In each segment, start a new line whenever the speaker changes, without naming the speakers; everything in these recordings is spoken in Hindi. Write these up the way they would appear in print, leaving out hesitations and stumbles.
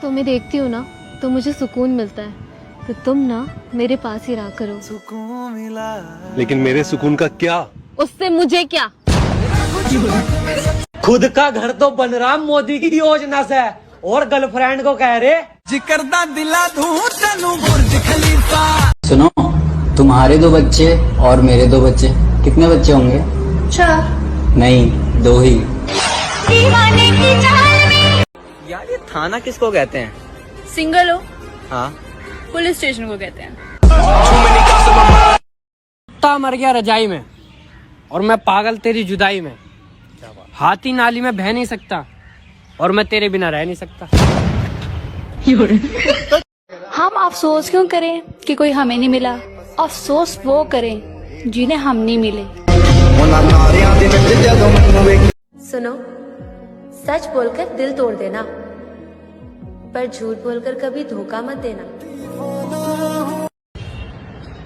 तुम्हें देखती हूँ ना तो मुझे सुकून मिलता है, तो तुम ना मेरे पास ही रहा करो।
सुकून मिला।
लेकिन मेरे सुकून का क्या?
उससे मुझे क्या?
खुद का घर तो बलराम मोदी की योजना से है और गर्लफ्रेंड को कह रहे
जिकरदा दिला दूं तनु बुर्ज खलीफा।
सुनो, तुम्हारे 2 बच्चे और मेरे 2 बच्चे, कितने बच्चे होंगे?
4।
नहीं, 2 ही।
दीवाने की चाल में।
यार ये थाना किसको कहते हैं?
सिंगल हो?
हाँ,
पुलिस स्टेशन को कहते हैं।
कुत्ता मर गया रजाई में और मैं पागल तेरी जुदाई में। हाथी नाली में बह नहीं सकता और मैं तेरे बिना रह नहीं सकता।
हम अफसोस क्यों करें कि कोई हमें नहीं मिला, अफसोस वो करें जिन्हें हम नहीं मिले।
सुनो, सच बोलकर दिल तोड़ देना, पर झूठ बोलकर कभी धोखा मत देना।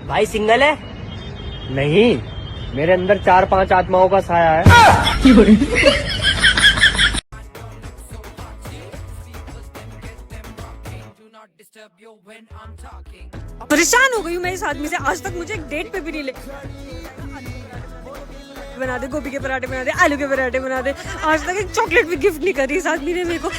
भाई सिंगल है? नहीं, मेरे अंदर 4-5 आत्माओं का साया है।
परेशान हो गई हूँ मैं इस आदमी से, आज तक मुझे एक डेट पे भी नहीं ले बना दे, गोभी के पराठे बना दे, आलू के पराठे बना दे, आज तक एक चॉकलेट भी गिफ्ट नहीं करी इस आदमी ने मेरे को।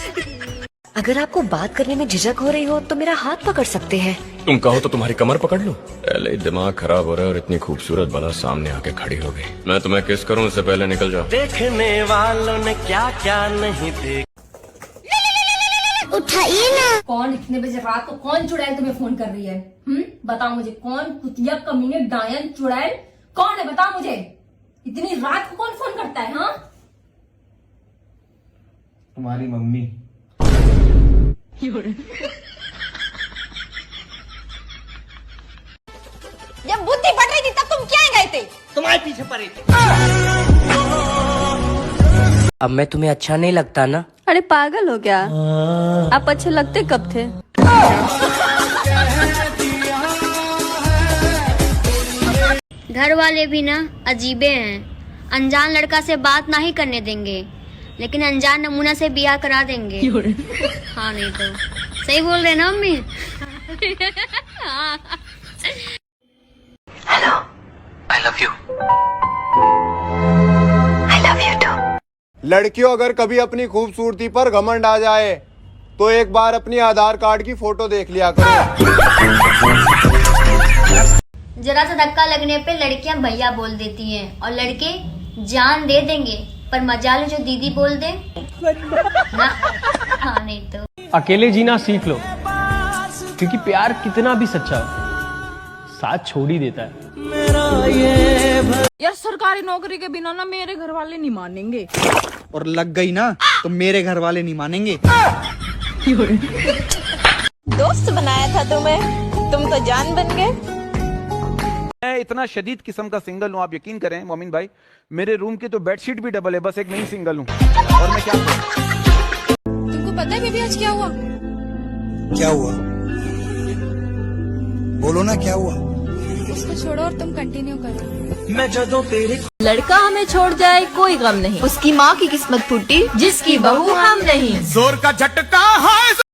अगर आपको बात करने में झिझक हो रही हो तो मेरा हाथ पकड़ सकते हैं।
तुम कहो तो तुम्हारी कमर पकड़ लूं? पहले ही दिमाग खराब हो रहा है और इतनी खूबसूरत बला सामने आके खड़ी हो गई। मैं तुम्हें किस करूं उससे पहले निकल जाओ।
देखने वालों ने क्या क्या नहीं देख।
उठाइए ना।
कौन इतने बजे रात को कौन चुड़ैल तुम्हें फोन कर रही है? बताओ मुझे, कौन कुतिया कमीने डायन चुड़ैल कौन है? बताओ मुझे, इतनी रात को कौन फोन करता है? हाँ,
तुम्हारी मम्मी।
जब बुद्धि बढ़ रही थी तब तुम क्या गए थे?
तुम्हारे पीछे पड़े थे। अब मैं तुम्हें अच्छा नहीं लगता ना?
अरे पागल हो क्या? आप अच्छे लगते कब थे?
घर वाले भी ना अजीबे हैं, अनजान लड़का से बात ना ही करने देंगे, लेकिन अनजान नमूना से बियाह करा देंगे। हाँ नहीं तो सही बोल रहे ना mummy.
Hello, I love you. I love you too.
लड़कियों, अगर कभी अपनी खूबसूरती पर घमंड आ जाए तो एक बार अपनी आधार कार्ड की फोटो देख लिया करो।
जरा सा धक्का लगने पे लड़कियां भैया बोल देती हैं और लड़के जान दे देंगे, पर मजाल जो दीदी बोल दे ना। हाँ नहीं तो
अकेले जीना सीख लो, क्योंकि प्यार कितना भी सच्चा हो, साथ छोड़ ही देता है।
यार सरकारी नौकरी के बिना ना मेरे घर वाले नहीं मानेंगे,
और लग गई ना तो मेरे घर वाले नहीं मानेंगे।
दोस्त बनाया था तुम्हें, तुम तो जान बन गए।
मैं इतना शदीद किस्म का सिंगल हूँ, आप यकीन करें मोमिन भाई, मेरे रूम की तो बेडशीट भी डबल है, बस एक नहीं सिंगल हूँ। और मैं क्या करूं?
तुमको पता है बेबी आज क्या हुआ?
क्या हुआ? बोलो ना क्या हुआ?
उसको छोड़ो और तुम कंटिन्यू करो।
मैं जदों तेरे
लड़का हमें छोड़ जाए कोई गम नहीं,
उसकी माँ की किस्मत फूटी
जिसकी बहू हम नहीं।
जोर का झटका है।